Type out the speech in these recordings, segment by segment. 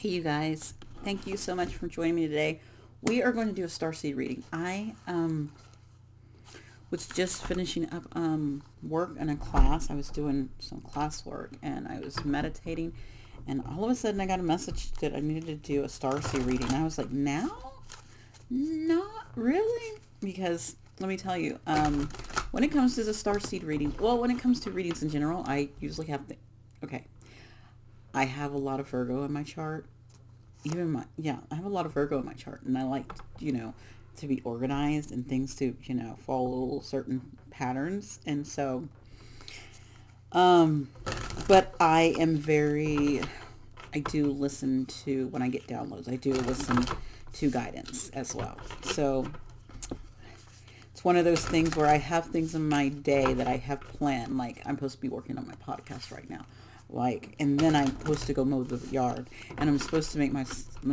Hey, you guys. Thank you so much for joining me today. We are going to do a Starseed reading. I was just finishing up work in a class. I was doing some classwork and I was meditating, and all of a sudden I got a message that I needed to do a Starseed reading. I was like, now? Not really, because let me tell you, when it comes to the Starseed reading, well, when it comes to readings in general, I usually have okay, I have a lot of Virgo in my chart. I have a lot of Virgo in my chart, and I like, to be organized and things to, follow certain patterns. And so, um, but I do listen to, when I get downloads, I do listen to guidance as well. So it's one of those things where I have things in my day that I have planned. Like, I'm supposed to be working on my podcast right now. Like, and then I'm supposed to go mow the yard, and I'm supposed to make my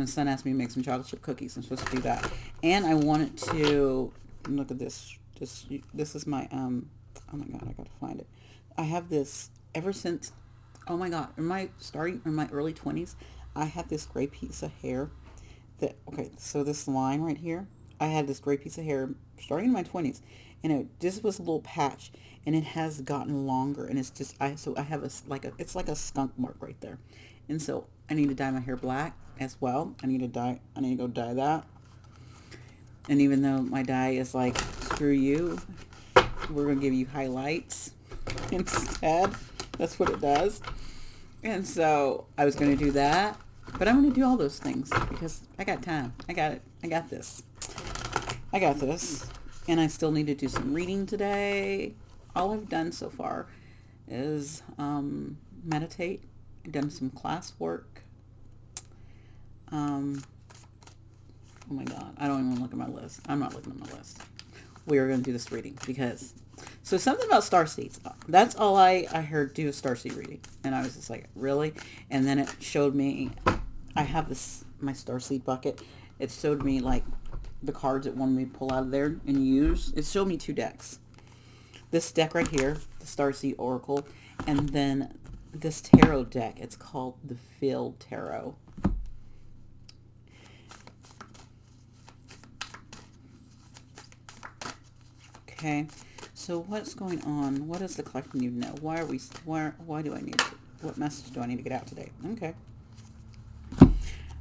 son asked me to make some chocolate chip cookies. I'm supposed to do that, and I wanted to look at this. This is my Oh my god, I gotta find it. I have this ever since. Oh my god, starting in my early 20s, I had this gray piece of hair that, okay, so this line right here, I had this gray piece of hair starting in my 20s, and it just was a little patch, and it has gotten longer, and it's just, I have it's like a skunk mark right there. And so I need to dye my hair black as well. I need to go dye that. And even though my dye is like, screw you, we're going to give you highlights instead. That's what it does. And so I was going to do that, but I'm going to do all those things because I got time. I got it. I got this. I got this. And I still need to do some reading today. All I've done so far is meditate. I've done some class work. Oh my God. I don't even look at my list. I'm not looking at my list. We are going to do this reading because... So something about star seeds. That's all I heard, do a star seed reading. And I was just like, really? And then it showed me, I have my star seed bucket. It showed me like the cards it wanted me to pull out of there and use. It showed me two decks. This deck right here, the Starseed Oracle, and then this tarot deck. It's called the Field Tarot. Okay, so what's going on? What is the collective need to know? Why do I need to, what message do I need to get out today? Okay.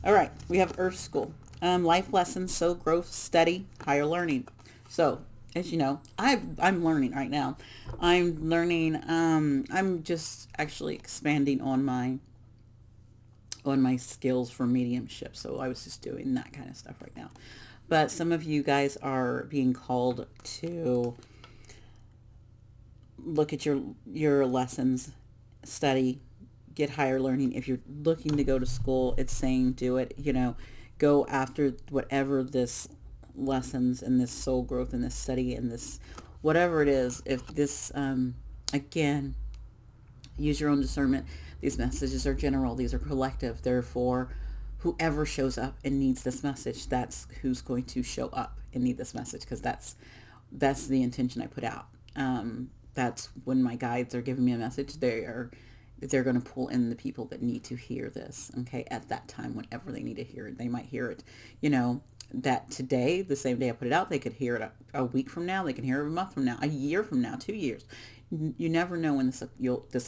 All right, we have Earth School. Life lessons, soul growth, study, higher learning. So, as you know, I'm learning right now. I'm learning, I'm just actually expanding on my skills for mediumship. So I was just doing that kind of stuff right now. But some of you guys are being called to look at your lessons, study, get higher learning. If you're looking to go to school, it's saying do it. Go after whatever this lessons and this soul growth and this study and this whatever it is. If this again, use your own discernment. These messages are general. These are collective. Therefore, whoever shows up and needs this message, that's who's going to show up and need this message, because that's the intention I put out. That's when my guides are giving me a message. They're going to pull in the people that need to hear this, okay, at that time, whenever they need to hear it. They might hear it, that today, the same day I put it out, they could hear it a week from now, they can hear it a month from now, a year from now, 2 years. You never know when this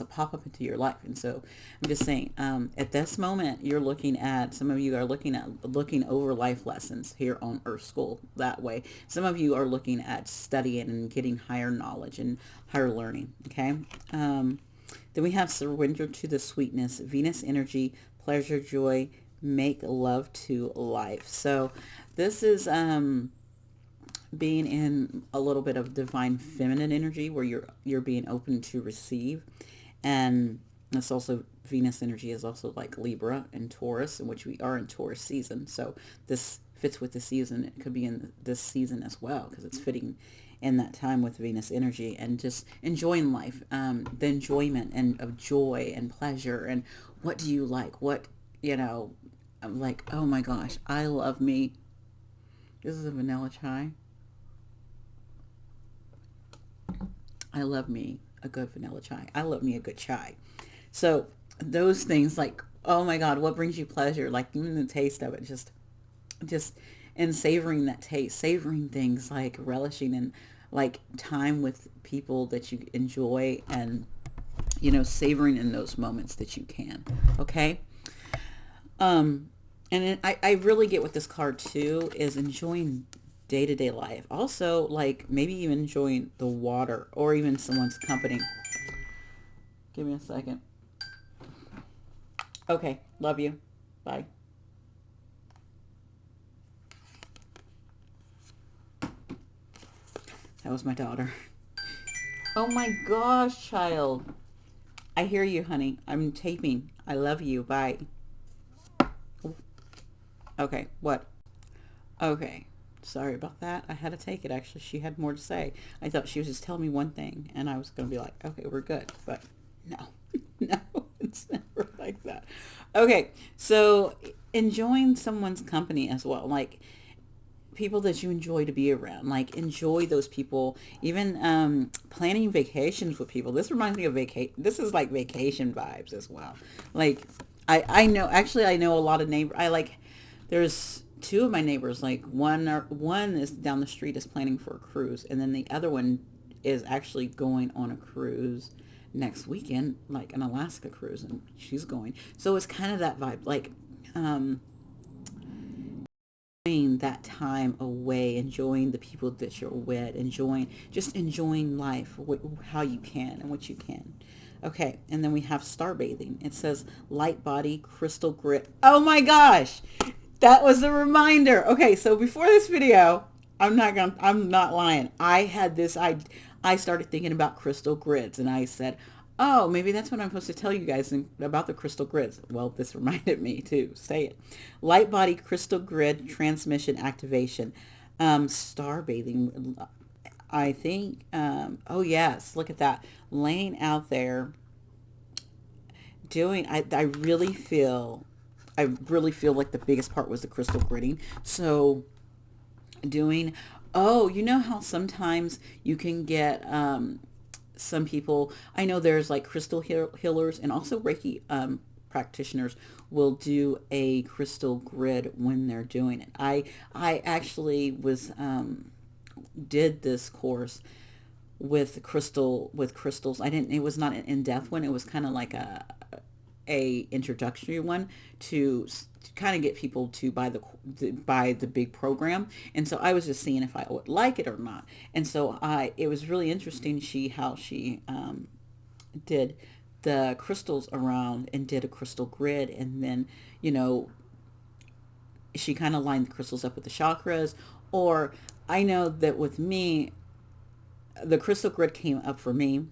will pop up into your life. And so I'm just saying, at this moment, some of you are looking over life lessons here on Earth School that way. Some of you are looking at studying and getting higher knowledge and higher learning, okay? Then we have surrender to the sweetness, Venus energy, pleasure, joy, make love to life. So this is being in a little bit of divine feminine energy where you're being open to receive. And it's also, Venus energy is also like Libra and Taurus, in which we are in Taurus season. So this fits with the season. It could be in this season as well, because it's fitting in that time with Venus energy, and just enjoying life, the enjoyment and of joy and pleasure. And what do you like? I'm like, oh my gosh, I love me. This is a vanilla chai. I love me a good vanilla chai. I love me a good chai. So those things, like Oh my God, what brings you pleasure? Like even the taste of it, just, and savoring that taste, savoring things like relishing and like time with people that you enjoy, and savoring in those moments that you can. Okay. Um, I really get what this card too is enjoying day-to-day life. Also, like maybe even enjoying the water or even someone's company. Give me a second. Okay. Love you. Bye. That was my daughter. Oh my gosh, child. I hear you, honey. I'm taping. I love you. Bye. Okay. What? Okay. Sorry about that. I had to take it. Actually, she had more to say. I thought she was just telling me one thing, and I was going to be like, okay, we're good. But no, no, it's never like that. Okay. So enjoying someone's company as well. Like, people that you enjoy to be around, like enjoy those people. Even planning vacations with people. This reminds me of this is like vacation vibes as well. Like I know, actually I know a lot of neighbors. I like, there's two of my neighbors, like one is down the street is planning for a cruise, and then the other one is actually going on a cruise next weekend, like an Alaska cruise, and she's going. So it's kind of that vibe, like um enjoying that time away, enjoying the people that you're with, enjoying life, how you can and what you can. Okay, and then we have star bathing. It says light body, crystal grit. Oh my gosh, that was a reminder. Okay, so before this video, I'm not lying. I started thinking about crystal grids, and I said, oh, maybe that's what I'm supposed to tell you guys about the crystal grids. Well, this reminded me to say it. Light body crystal grid transmission activation. Star bathing. I think, oh yes, look at that. Laying out there doing, I really feel like the biggest part was the crystal gridding. So doing, oh, you know how sometimes you can get, some people, I know there's like crystal healers and also Reiki practitioners will do a crystal grid when they're doing it. I actually was did this course with crystals. I didn't, it was not an in-depth one. It was kind of like a introductory one to kind of get people to buy the big program. And so I was just seeing if I would like it or not. And so it was really interesting how she did the crystals around and did a crystal grid. And then, you know, she kind of lined the crystals up with the chakras. Or I know that with me, the crystal grid came up for me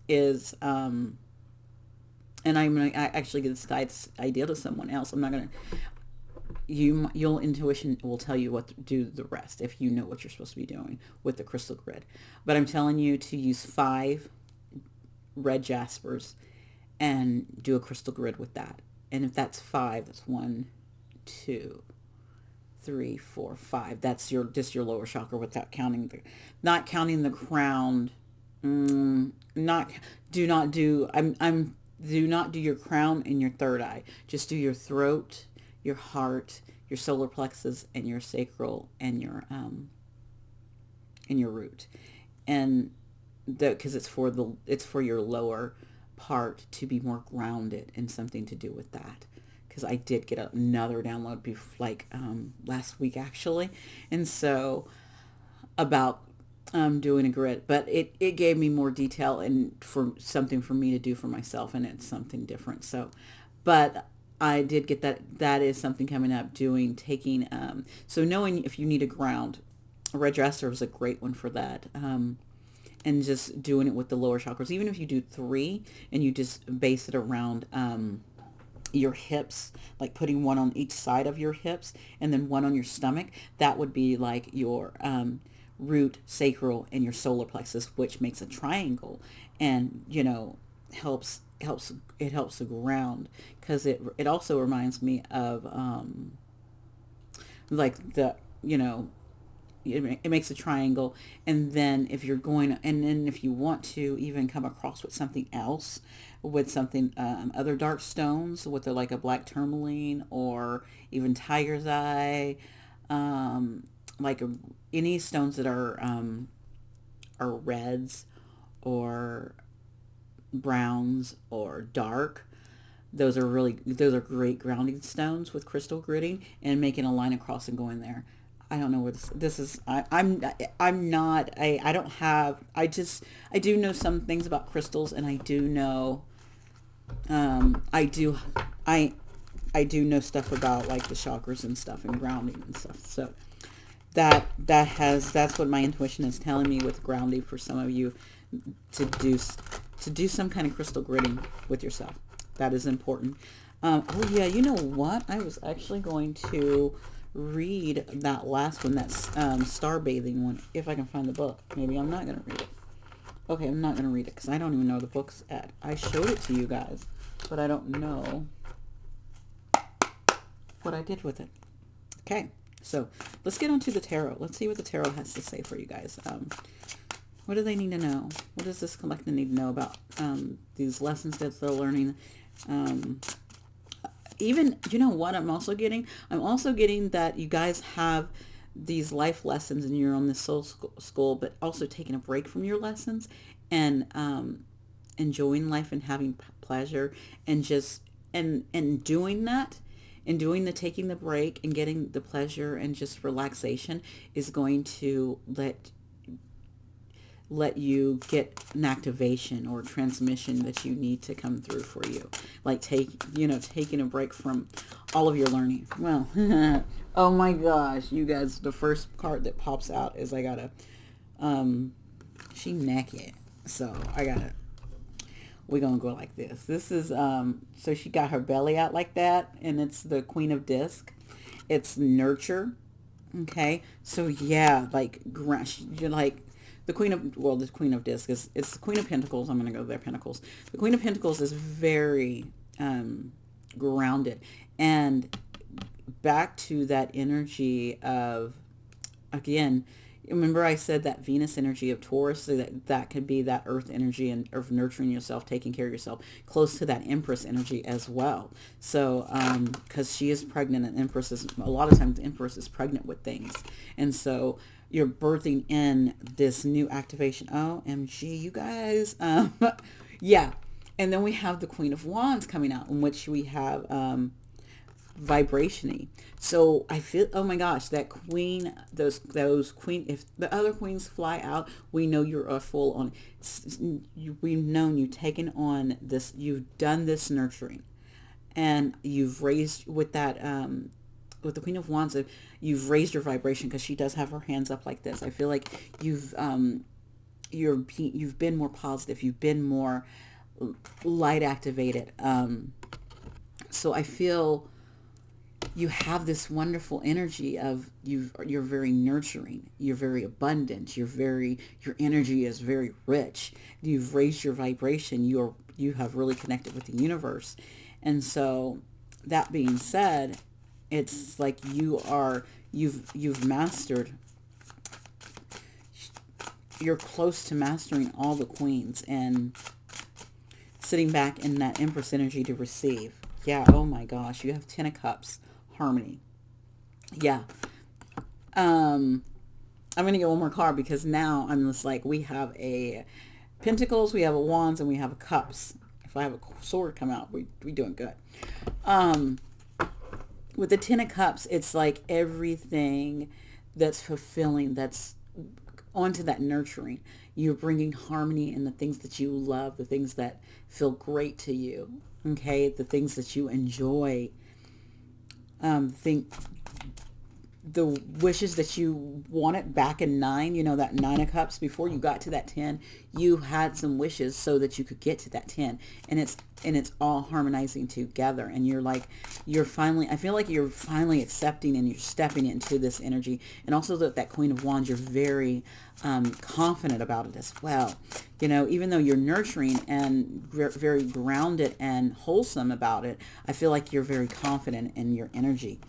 is, and I'm going to actually give this idea to someone else. I'm not going to, your intuition will tell you what to do the rest if you know what you're supposed to be doing with the crystal grid. But I'm telling you to use 5 red jaspers and do a crystal grid with that. And if that's 5, that's 1, 2, 3, 4, 5. That's your lower chakra without counting not counting the crown. Not do not do I'm do not do your crown and your third eye. Just do your throat, your heart, your solar plexus, and your sacral, and your root. And because it's for your lower part to be more grounded, and something to do with that. Because I did get another download last week actually, and so about doing a grid, but it gave me more detail and for something for me to do for myself, and it's something different. So, but I did get that is something coming up, taking, so knowing if you need a ground, a red dresser is a great one for that. And just doing it with the lower chakras, even if you do 3 and you just base it around, your hips, like putting one on each side of your hips and then one on your stomach, that would be like your root, sacral, and your solar plexus, which makes a triangle, and helps to ground, because it also reminds me of like the it makes a triangle. And then if you're going, and then if you want to even come across with something else, with something, other dark stones, with like a black tourmaline or even tiger's eye, like any stones that are reds or browns or dark. Those are great grounding stones with crystal gritting, and making a line across and going there. I don't know where this is. I'm not, I don't have, I do know some things about crystals, and I do know, I do, I, I do know stuff about like the chakras and stuff and grounding and stuff. So that's what my intuition is telling me with grounding for some of you, to do to do some kind of crystal gritting with yourself. That is important. Oh yeah, you know what? I was actually going to read that last one, that's star bathing one, if I can find the book. Maybe I'm not going to read it. Okay, I'm not going to read it because I don't even know the book's at. I showed it to you guys, but I don't know what I did with it. Okay, so let's get on to the tarot. Let's see what the tarot has to say for you guys. What do they need to know? What does this collective need to know about these lessons that they're learning? Even, you know what I'm also getting? I'm also getting that you guys have these life lessons and you're on this soul school, but also taking a break from your lessons and enjoying life and having pleasure, and just, and doing that, and doing the taking the break and getting the pleasure and just relaxation is going to let you get an activation or transmission that you need to come through for you. Like taking a break from all of your learning. Well, oh my gosh, you guys, the first card that pops out is I gotta, she naked. So we're gonna go like this. This is, so she got her belly out like that, and it's the Queen of Disc. It's nurture. Okay. So yeah, like, you're like, the Queen of Disc it's the Queen of Pentacles. I'm going to go there, Pentacles. The Queen of Pentacles is very grounded, and back to that energy of, again, remember I said that Venus energy of Taurus, so that could be that earth energy and of nurturing yourself, taking care of yourself, close to that Empress energy as well. So because she is pregnant, and Empress is, a lot of times the Empress is pregnant with things, and so you're birthing in this new activation. OMG, you guys. Yeah. And then we have the Queen of Wands coming out, in which we have vibration-y. So I feel, oh my gosh, that queen, those queen, if the other queens fly out, we know you're a full on, we've known you've taken on this, you've done this nurturing, and you've raised with that, with the Queen of Wands, you've raised your vibration, because she does have her hands up like this. I feel like you've been more positive, you've been more light activated. So I feel you have this wonderful energy of you're very nurturing, you're very abundant, your energy is very rich. You've raised your vibration, you have really connected with the universe. And so that being said, it's like you've mastered, you're close to mastering all the queens and sitting back in that Empress energy to receive. Yeah, oh my gosh, you have Ten of Cups, harmony. Yeah. I'm going to get one more card, because now I'm just like, we have a Pentacles, we have a Wands, and we have a Cups. If I have a sword come out, we doing good. With the Ten of Cups, it's like everything that's fulfilling, that's onto that nurturing. You're bringing harmony in the things that you love, the things that feel great to you, okay? The things that you enjoy. The wishes that you wanted back in 9, that 9 of Cups, before you got to that 10, you had some wishes so that you could get to that 10, and it's all harmonizing together, and I feel like you're finally accepting, and you're stepping into this energy. And also that Queen of Wands, you're very confident about it as well. Even though you're nurturing and very grounded and wholesome about it, I feel like you're very confident in your energy.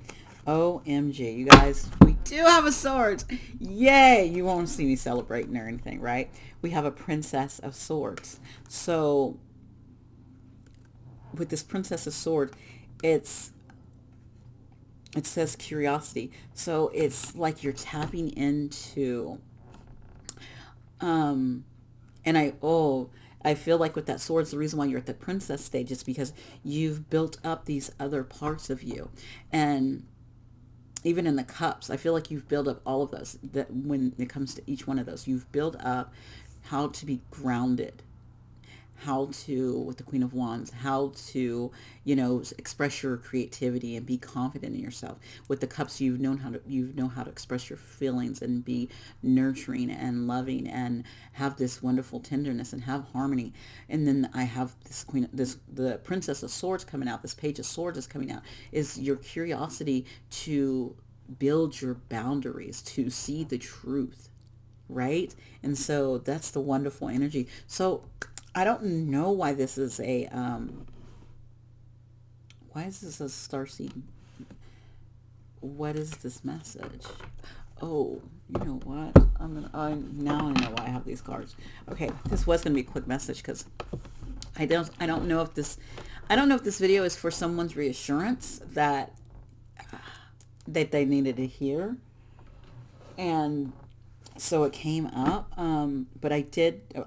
OMG, you guys, we do have a sword. Yay. You won't see me celebrating or anything, right? We have a princess of swords. So with this princess of sword, it's it says curiosity. So it's like you're tapping into um and I feel like with that sword, it's the reason why you're at the princess stage is because you've built up these other parts of you. And even in the cups, I feel like you've built up all of those. That when it comes to each one of those, you've built up how to be grounded, how to, with the Queen of Wands, how to, express your creativity and be confident in yourself. With the cups, you know how to express your feelings and be nurturing and loving and have this wonderful tenderness and have harmony. And then I have the Princess of Swords coming out. This Page of Swords is coming out. Is your curiosity to build your boundaries, to see the truth, right? And so that's the wonderful energy. So I don't know why this is why is this a starseed? What is this message? Oh, you know what? Now I know why I have these cards. Okay, this was gonna be a quick message because I don't know if this video is for someone's reassurance that they needed to hear, and so it came up. But I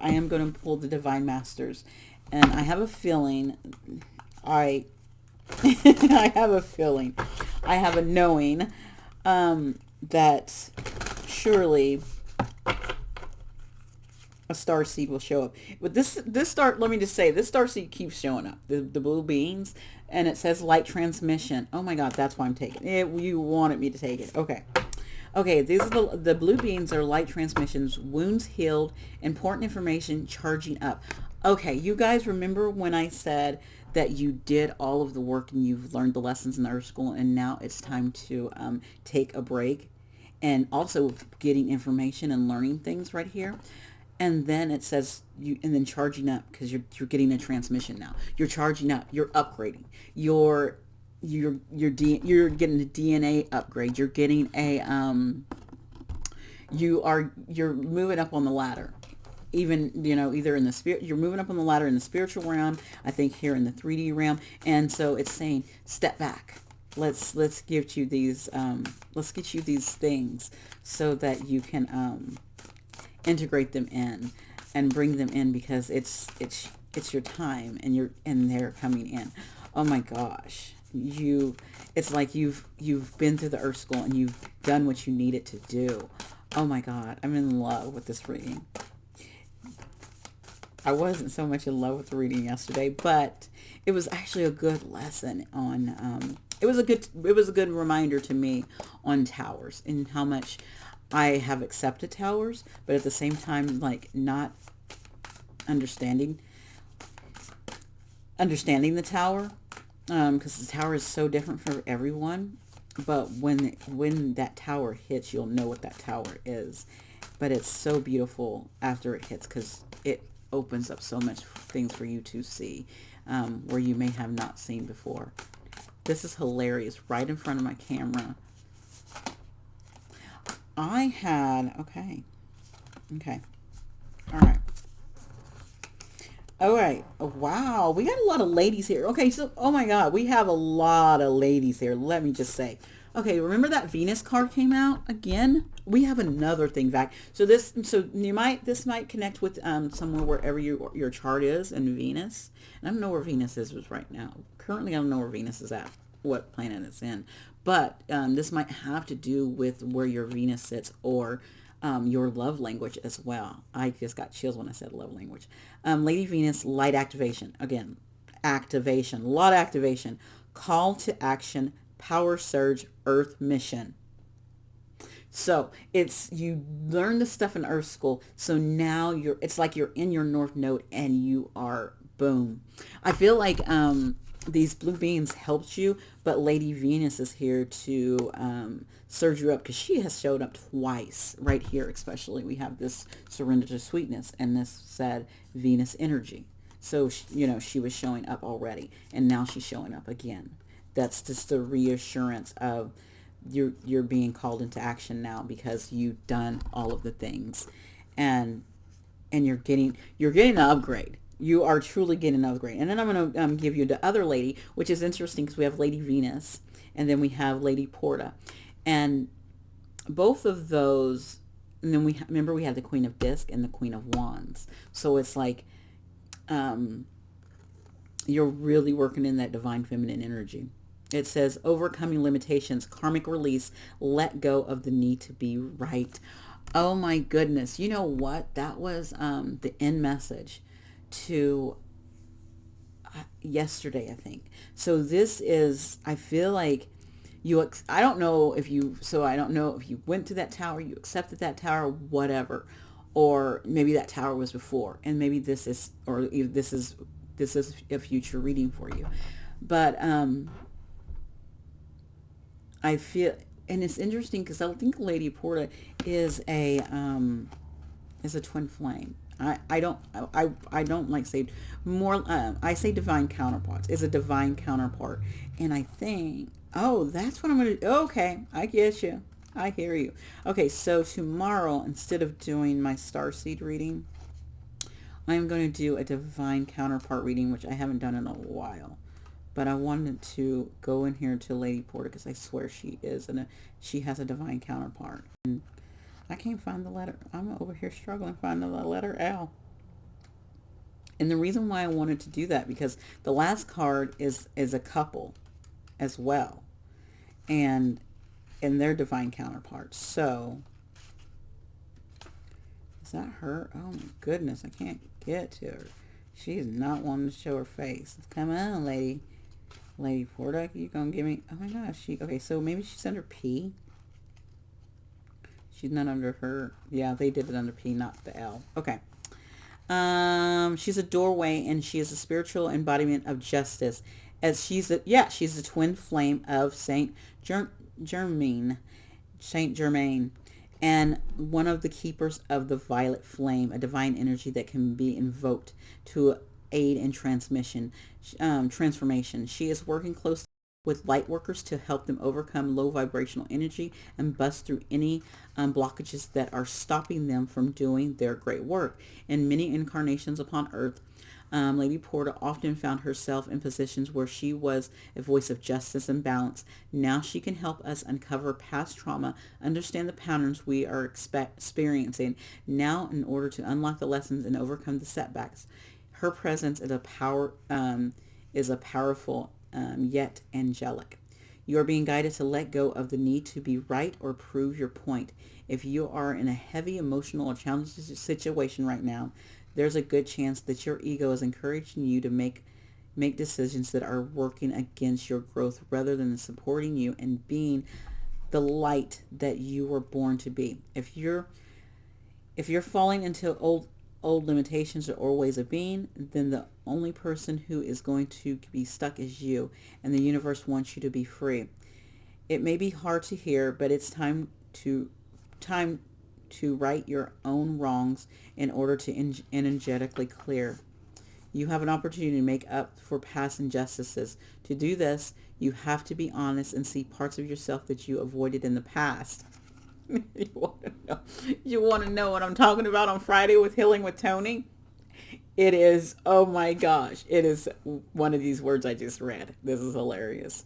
am going to pull the Divine Masters, and I have a feeling, I have a feeling, I have a knowing, that surely a star seed will show up. But let me just say, this star seed keeps showing up. The blue beans, and it says light transmission. Oh my God, that's why I'm taking it. You wanted me to take it. Okay. Okay, these are the blue beans are light transmissions, wounds healed, important information charging up. Okay, you guys remember when I said that you did all of the work and you've learned the lessons in the Earth School, and now it's time to take a break, and also getting information and learning things right here. And then it says and then charging up, because you're getting a transmission now. You're charging up. You're upgrading. You're getting a DNA upgrade. You're getting you're moving up on the ladder. Even, either in the spirit, you're moving up on the ladder in the spiritual realm, I think here in the 3D realm. And so it's saying, step back. Let's give you these, let's get you these things so that you can integrate them in and bring them in, because it's your time, and they're coming in. Oh my gosh. It's like you've been through the Earth School and you've done what you needed to do. Oh my God, I'm in love with this reading. I wasn't so much in love with the reading yesterday, but it was actually a good lesson on it was a good reminder to me on towers and how much I have accepted towers, but at the same time, like, not understanding the tower, because the tower is so different for everyone. But when that tower hits, you'll know what that tower is. But it's so beautiful after it hits, because it opens up so much things for you to see, where you may have not seen before. This is hilarious, right in front of my camera. Okay. All right. Oh, wow. We got a lot of ladies here. Okay. So, oh my God, we have a lot of ladies here. Let me just say. Okay. Remember that Venus card came out again? We have another thing back. So this might connect with, somewhere wherever your chart is in Venus. And I don't know where Venus is right now. Currently, I don't know where Venus is at, what planet it's in. But this might have to do with where your Venus sits, or your love language as well. I just got chills when I said love language. Lady Venus, light activation. Again, activation, a lot of activation. Call to action, power surge, Earth mission. So you learn the stuff in Earth School. So now it's like you're in your North Node and you are, boom. I feel like these blue beans helped you, but Lady Venus is here to surge you up, because she has showed up twice right here. Especially we have this surrender to sweetness, and this said Venus energy. So she was showing up already, and now she's showing up again. That's just the reassurance of you're being called into action now because you've done all of the things, and you're getting an upgrade. You are truly getting an upgrade. And then I'm going to give you the other lady, which is interesting because we have Lady Venus and then we have Lady Porta, and both of those. And then remember we had the Queen of Disc and the Queen of Wands. So it's like you're really working in that divine feminine energy. It says overcoming limitations, karmic release, let go of the need to be right. Oh my goodness. You know what? That was the end message to yesterday, I think. So this is, I feel like I don't know if you went to that tower, you accepted that tower, whatever, or maybe that tower was before, and maybe this is a future reading for you. But I feel, and it's interesting because I think Lady Porta is a twin flame. I don't like say more. I say divine counterparts. It's a divine counterpart, and I think, oh, that's what I'm gonna do. Okay, I get you. I hear you. Okay, so tomorrow, instead of doing my Starseed reading, I'm going to do a divine counterpart reading, which I haven't done in a while. But I wanted to go in here to Lady Porta because I swear she is, and she has a divine counterpart. And I can't find the letter. I'm over here struggling finding the letter L. And the reason why I wanted to do that, because the last card is a couple as well, and their divine counterparts. So is that her? Oh my goodness, I can't get to her. She's not wanting to show her face. Come on, Lady Porta, you gonna give me? Oh my gosh, okay. So maybe she's under P. She's not under her. Yeah, they did it under P, not the L. Okay. She's a doorway, and she is a spiritual embodiment of justice. As she's the twin flame of Germain, Saint Germain, and one of the keepers of the violet flame, a divine energy that can be invoked to aid in transformation. She is working closely with light workers to help them overcome low vibrational energy and bust through any blockages that are stopping them from doing their great work. In many incarnations upon Earth, Lady Porta often found herself in positions where she was a voice of justice and balance. Now she can help us uncover past trauma, understand the patterns we are experiencing now in order to unlock the lessons and overcome the setbacks. Her presence is a powerful yet angelic. You are being guided to let go of the need to be right or prove your point. If you are in a heavy emotional or challenging situation right now, there's a good chance that your ego is encouraging you to make decisions that are working against your growth rather than supporting you and being the light that you were born to be. If you're falling into old limitations or ways of being, then the only person who is going to be stuck is you, and the universe wants you to be free. It may be hard to hear, but it's time to right your own wrongs in order to energetically clear. You have an opportunity to make up for past injustices. To do this, you have to be honest and see parts of yourself that you avoided in the past. You want to know what I'm talking about on Friday with Healing with Tony? It is, oh my gosh, it is one of these words I just read. This is hilarious.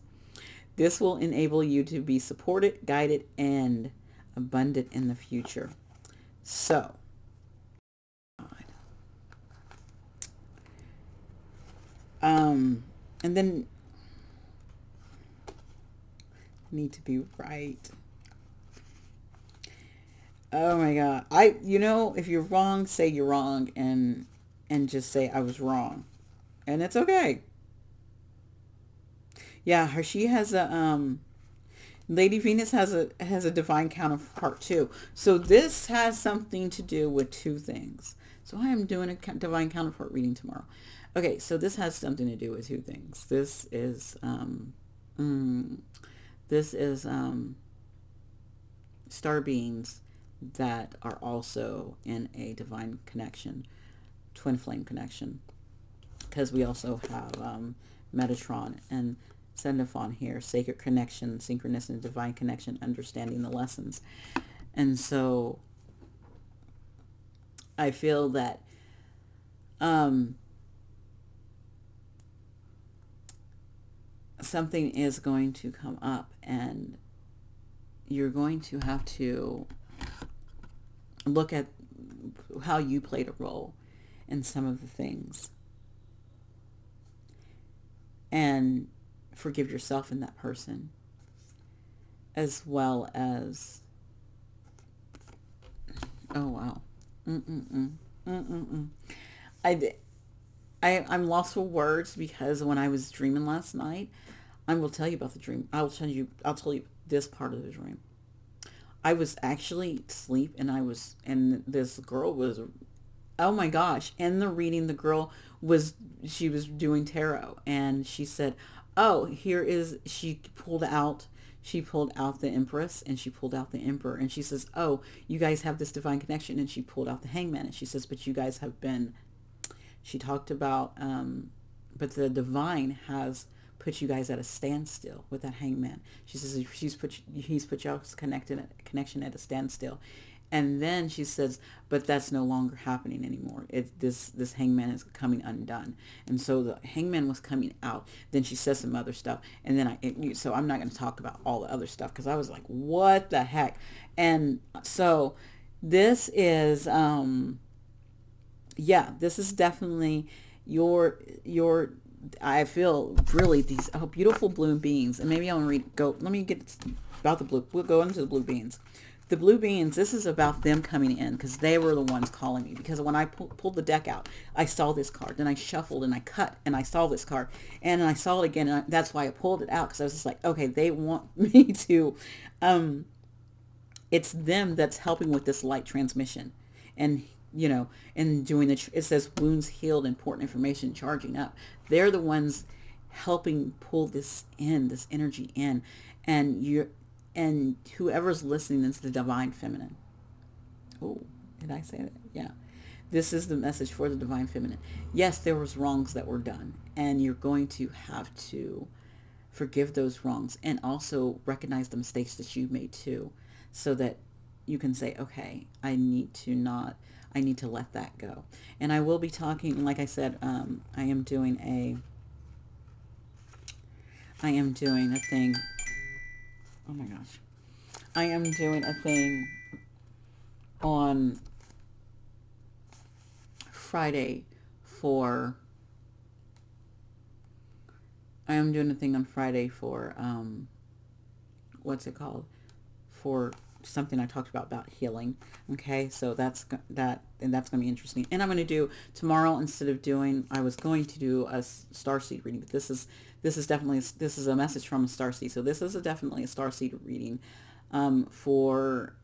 This will enable you to be supported, guided, and abundant in the future. So, and then need to be right. Oh my God. If you're wrong, say you're wrong, and just say I was wrong. And it's okay. Yeah, she has Lady Venus has a divine counterpart too. So this has something to do with two things. So I am doing a divine counterpart reading tomorrow. Okay, so this has something to do with two things. This is star beings that are also in a divine connection, twin flame connection, because we also have Metatron, and send off on here, sacred connection, synchronicity, divine connection, understanding the lessons. And so I feel that something is going to come up, and you're going to have to look at how you played a role in some of the things and forgive yourself and that person, as well as, oh wow, mm-mm-mm, mm-mm-mm. I, I'm lost for words, because when I was dreaming last night, I will tell you about the dream. I'll tell you this part of the dream. I was actually asleep, and this girl was, oh my gosh, in the reading, the girl was, she was doing tarot, and she said, oh, here is, she pulled out the Empress, and she pulled out the Emperor, and she says, oh, you guys have this divine connection, and she pulled out the Hangman, and she says, but you guys have been, she talked about, but the divine has put you guys at a standstill with that Hangman. She says he's put y'all's connection at a standstill. And then she says, but that's no longer happening anymore. This Hangman is coming undone. And so the Hangman was coming out. Then she says some other stuff. And then so I'm not going to talk about all the other stuff, because I was like, what the heck? And so this is, yeah, this is definitely your, I feel really these beautiful blue beans. And maybe I'll let me get about the blue. We'll go into the blue beans. The blue beans, this is about them coming in, because they were the ones calling me. Because when I pulled the deck out, I saw this card. Then I shuffled and I cut and I saw this card. And I saw it again. And that's why I pulled it out, because I was just like, okay, they want me to, it's them that's helping with this light transmission. And and doing it says wounds healed, important information charging up. They're the ones helping pull this energy in, and whoever's listening is the divine feminine. Oh, did I say that? Yeah. This is the message for the divine feminine. Yes, there was wrongs that were done, and you're going to have to forgive those wrongs, and also recognize the mistakes that you made too, so that you can say, okay, I need to let that go. And I will be talking, like I said, I am doing a thing. Oh my gosh. I am doing a thing on Friday for, what's it called? For something I talked about healing. Okay, so that's going to be interesting. And I'm going to do tomorrow, instead of doing, I was going to do a Starseed reading, but this is definitely, this is a message from a Starseed. So this is definitely a Starseed reading, for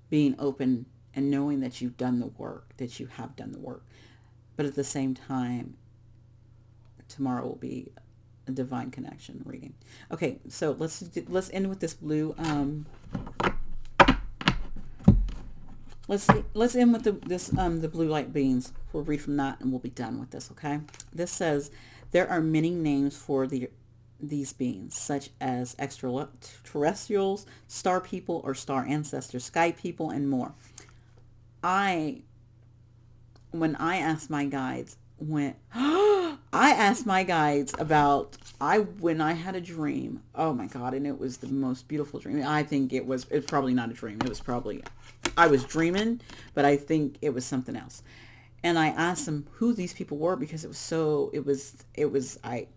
being open and knowing that you've done the work, that you have done the work. But at the same time, tomorrow will be a divine connection reading. Okay, so let's end with this blue. Let's end with the blue light beans. We'll read from that, and we'll be done with this. Okay. This says there are many names for these beings, such as extraterrestrials, star people or star ancestors, sky people, and more. When I asked my guides, about, when I had a dream, oh my God, and it was the most beautiful dream. I think it's probably not a dream. It was probably, I was dreaming, but I think it was something else. And I asked them who these people were, because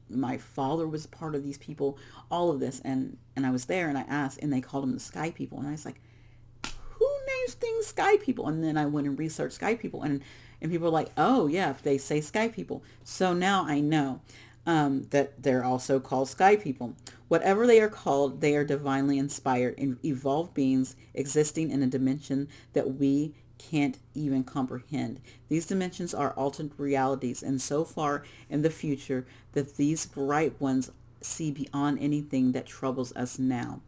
my father was part of these people, all of this. And I was there, and I asked, and they called them the sky people. And I was like, who names things sky people? And then I went and researched sky people, and people were like, oh yeah, if they say sky people. So now I know that they're also called sky people. Whatever they are called, they are divinely inspired and evolved beings existing in a dimension that we can't even comprehend. These dimensions are alternate realities, and so far in the future that these bright ones see beyond anything that troubles us now.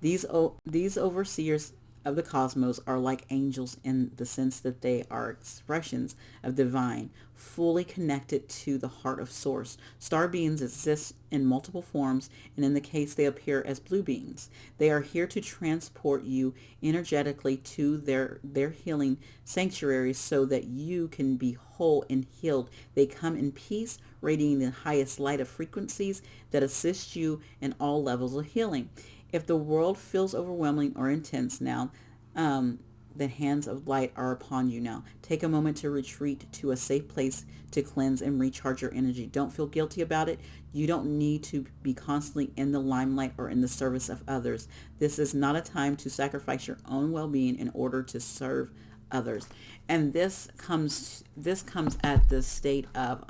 These overseers of the cosmos are like angels in the sense that they are expressions of divine, fully connected to the heart of source. Star beings exist in multiple forms, and in the case they appear as blue beings. They are here to transport you energetically to their healing sanctuaries so that you can be whole and healed. They come in peace, radiating the highest light of frequencies that assist you in all levels of healing. If the world feels overwhelming or intense now, the hands of light are upon you now. Take a moment to retreat to a safe place to cleanse and recharge your energy. Don't feel guilty about it. You don't need to be constantly in the limelight or in the service of others. This is not a time to sacrifice your own well-being in order to serve others. And this comes at the state of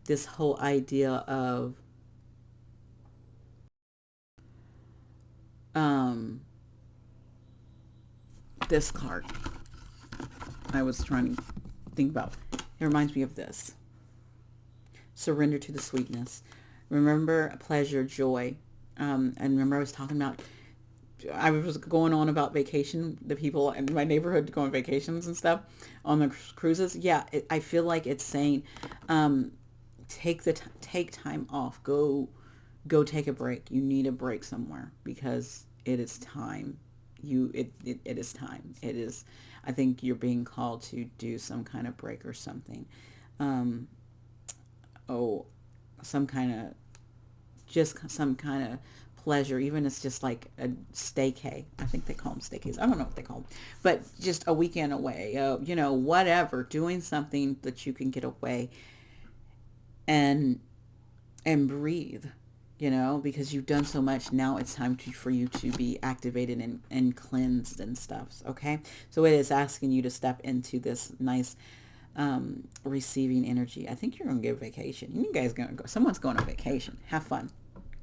this whole idea of um, this card. I was trying to think about. It reminds me of this. Surrender to the sweetness. Remember pleasure, joy. And remember I was talking about, I was going on about vacation, the people in my neighborhood go on vacations and stuff on the cruises. Yeah, I feel like it's saying, take time off. Go take a break. You need a break somewhere because it is time. It is time. It is, I think you're being called to do some kind of break or something. Um, oh, some kind of, just some kind of pleasure, even if it's just like a staycay. I think they call them staycays. I don't know what they call them, but just a weekend away, whatever, doing something that you can get away and breathe, because you've done so much. Now it's time for you to be activated and cleansed and stuff. Okay. So it is asking you to step into this nice receiving energy. I think you're going to get a vacation. You guys going to go. Someone's going on vacation. Have fun.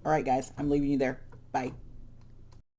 All right, guys. I'm leaving you there. Bye.